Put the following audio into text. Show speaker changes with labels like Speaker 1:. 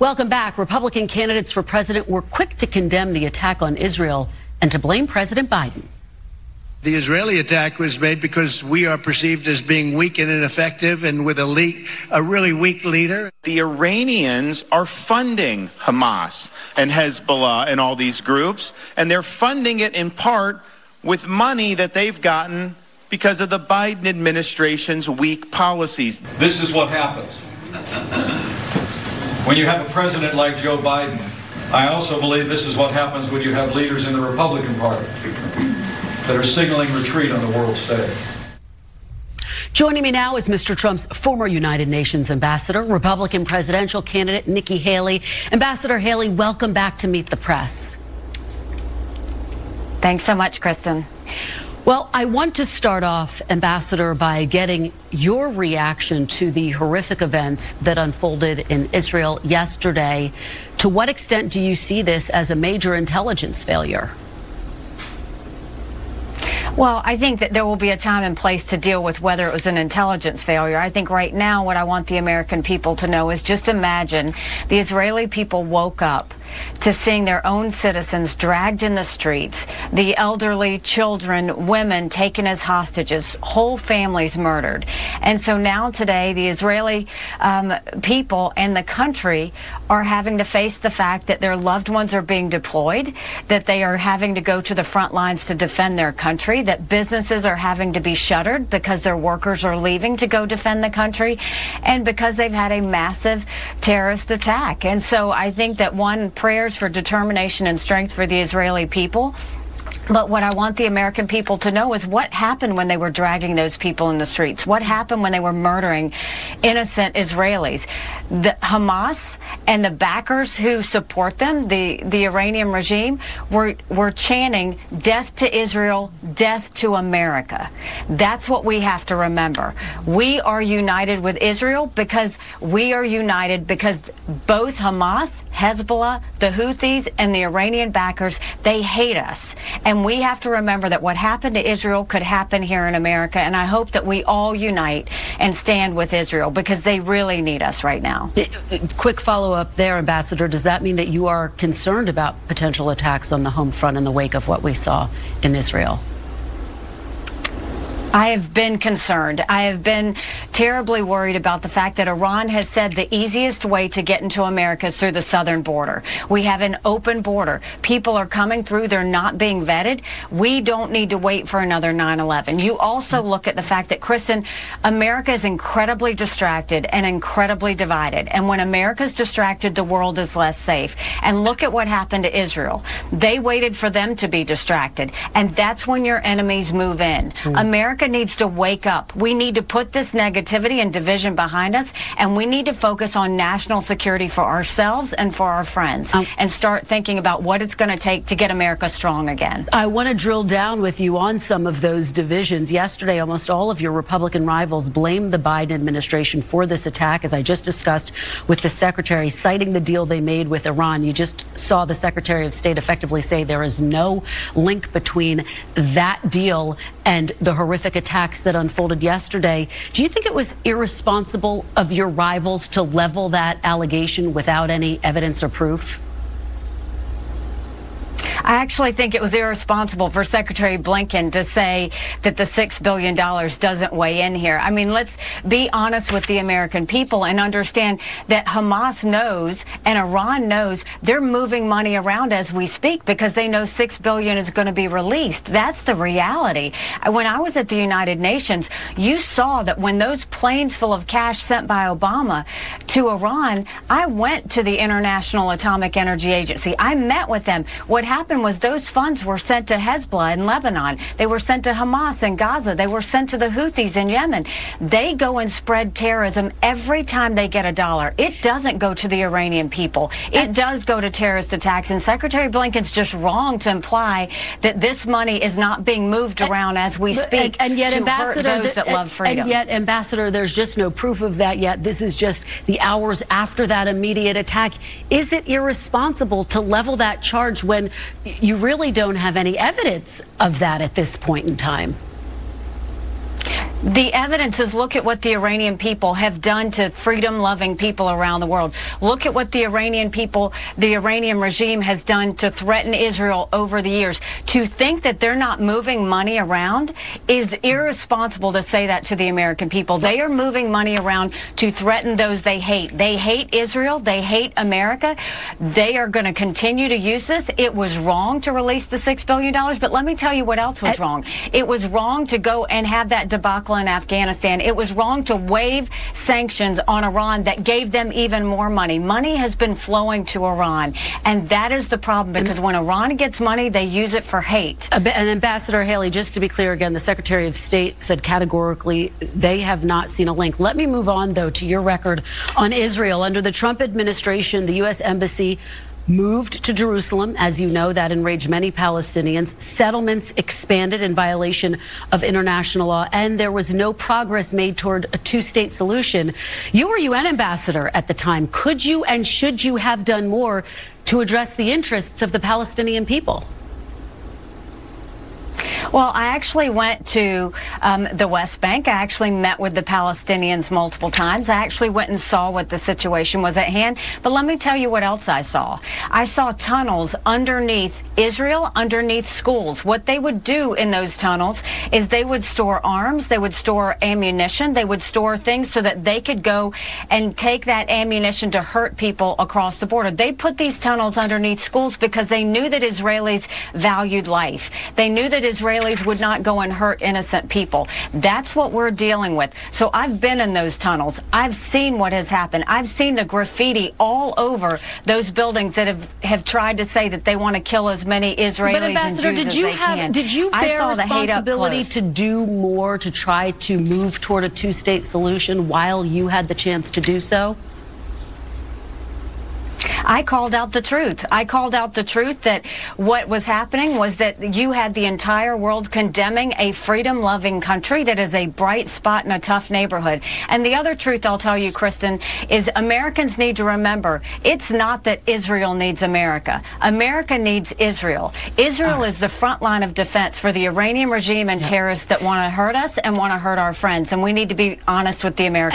Speaker 1: Welcome back. Republican candidates for president were quick to condemn the attack on Israel and to blame President Biden.
Speaker 2: The Israeli attack was made because we are perceived as being weak and ineffective and with a really weak leader.
Speaker 3: The Iranians are funding Hamas and Hezbollah and all these groups, and they're funding it in part with money that they've gotten because of the Biden administration's weak policies.
Speaker 4: This is what happens when you have a president like Joe Biden. I also believe this is what happens when you have leaders in the Republican Party that are signaling retreat on the world stage.
Speaker 1: Joining me now is Mr. Trump's former United Nations ambassador, Republican presidential candidate Nikki Haley. Ambassador Haley, welcome back to Meet the Press.
Speaker 5: Thanks so much, Kristen.
Speaker 1: Well, I want to start off, Ambassador, by getting your reaction to the horrific events that unfolded in Israel yesterday. To what extent do you see this as a major intelligence failure?
Speaker 5: Well, I think that there will be a time and place to deal with whether it was an intelligence failure. I think right now what I want the American people to know is just imagine the Israeli people woke up to seeing their own citizens dragged in the streets, the elderly, children, women taken as hostages, whole families murdered. And so now today the Israeli people and the country are having to face the fact that their loved ones are being deployed, that they are having to go to the front lines to defend their country, that businesses are having to be shuttered because their workers are leaving to go defend the country, and because they've had a massive terrorist attack. And so I think that prayers for determination and strength for the Israeli people. But what I want the American people to know is what happened when they were dragging those people in the streets. What happened when they were murdering innocent Israelis. The Hamas and the backers who support them, the Iranian regime, were chanting death to Israel, death to America. That's what we have to remember. We are united with Israel because we are united because both Hamas, Hezbollah, the Houthis, and the Iranian backers, they hate us. And we have to remember that what happened to Israel could happen here in America. And I hope that we all unite and stand with Israel because they really need us right now.
Speaker 1: Quick follow-up there, Ambassador. Does that mean that you are concerned about potential attacks on the home front in the wake of what we saw in Israel?
Speaker 5: I have been concerned. I have been terribly worried about the fact that Iran has said the easiest way to get into America is through the southern border. We have an open border. People are coming through. They're not being vetted. We don't need to wait for another 9/11. You also look at the fact that, Kristen, America is incredibly distracted and incredibly divided. And when America's distracted, the world is less safe. And look at what happened to Israel. They waited for them to be distracted. And that's when your enemies move in. America needs to wake up. We need to put this negativity and division behind us, and we need to focus on national security for ourselves and for our friends, and start thinking about what it's going to take to get America strong again.
Speaker 1: I want to drill down with you on some of those divisions. Yesterday, almost all of your Republican rivals blamed the Biden administration for this attack, as I just discussed with the secretary, citing the deal they made with Iran. You just saw the Secretary of State effectively say there is no link between that deal and the horrific attacks that unfolded yesterday. Do you think it was irresponsible of your rivals to level that allegation without any evidence or proof?
Speaker 5: I actually think it was irresponsible for Secretary Blinken to say that the $6 billion doesn't weigh in here. I mean, let's be honest with the American people and understand that Hamas knows and Iran knows they're moving money around as we speak because they know $6 billion is going to be released. That's the reality. When I was at the United Nations, you saw that when those planes full of cash sent by Obama to Iran, I went to the International Atomic Energy Agency. I met with them. What happened was those funds were sent to Hezbollah in Lebanon. They were sent to Hamas in Gaza. They were sent to the Houthis in Yemen. They go and spread terrorism every time they get a dollar. It doesn't go to the Iranian people. It does go to terrorist attacks. And Secretary Blinken's just wrong to imply that this money is not being moved around as we speak
Speaker 1: and yet,
Speaker 5: to
Speaker 1: Ambassador,
Speaker 5: hurt those that love freedom.
Speaker 1: And yet, Ambassador, there's just no proof of that yet. This is just the hours after that immediate attack. Is it irresponsible to level that charge when you really don't have any evidence of that at this point in time?
Speaker 5: The evidence is, look at what the Iranian people have done to freedom-loving people around the world. Look at what the Iranian people, the Iranian regime has done to threaten Israel over the years. To think that they're not moving money around is irresponsible to say that to the American people. They are moving money around to threaten those they hate. They hate Israel. They hate America. They are going to continue to use this. It was wrong to release the $6 billion, but let me tell you what else was wrong. It was wrong to go and have that debacle in Afghanistan. It was wrong to waive sanctions on Iran that gave them even more money. Money has been flowing to Iran, and that is the problem, because when Iran gets money, they use it for hate.
Speaker 1: And Ambassador Haley, just to be clear again, the Secretary of State said categorically they have not seen a link. Let me move on, though, to your record on Israel. Under the Trump administration, the U.S. Embassy moved to Jerusalem. As you know, that enraged many Palestinians. Settlements expanded in violation of international law, and there was no progress made toward a two-state solution. You were UN ambassador at the time. Could you and should you have done more to address the interests of the Palestinian people?
Speaker 5: Well, I actually went to the West Bank. I actually met with the Palestinians multiple times. I actually went and saw what the situation was at hand. But let me tell you what else I saw. I saw tunnels underneath Israel, underneath schools. What they would do in those tunnels is they would store arms, they would store ammunition, they would store things so that they could go and take that ammunition to hurt people across the border. They put these tunnels underneath schools because they knew that Israelis valued life. They knew that Israelis would not go and hurt innocent people. That's what we're dealing with. So I've been in those tunnels. I've seen what has happened. I've seen the graffiti all over those buildings that have tried to say that they want to kill as many Israelis and Jews as they can.
Speaker 1: Did you bear responsibility to do more to try to move toward a two-state solution while you had the chance to do so?
Speaker 5: I called out the truth. I called out the truth that what was happening was that you had the entire world condemning a freedom-loving country that is a bright spot in a tough neighborhood. And the other truth I'll tell you, Kristen, is Americans need to remember, it's not that Israel needs America. America needs Israel. Israel is the front line of defense for the Iranian regime and terrorists that want to hurt us and want to hurt our friends. And we need to be honest with the Americans.